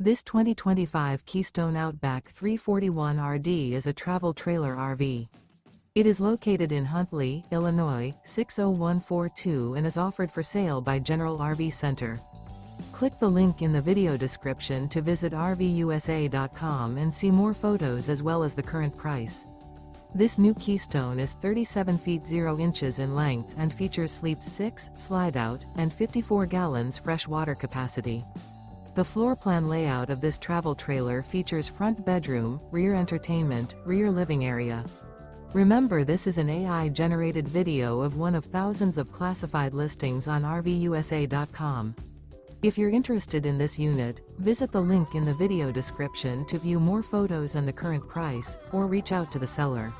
This 2025 Keystone Outback 341RD is a travel trailer RV. It is located in Huntley, Illinois, 60142 and is offered for sale by General RV Center. Click the link in the video description to visit RVUSA.com and see more photos as well as the current price. This new Keystone is 37 feet 0 inches in length and features sleep 6, slide-out, and 54 gallons fresh water capacity. The floor plan layout of this travel trailer features front bedroom, rear entertainment, rear living area. Remember, this is an AI-generated video of one of thousands of classified listings on RVUSA.com. If you're interested in this unit, visit the link in the video description to view more photos and the current price, or reach out to the seller.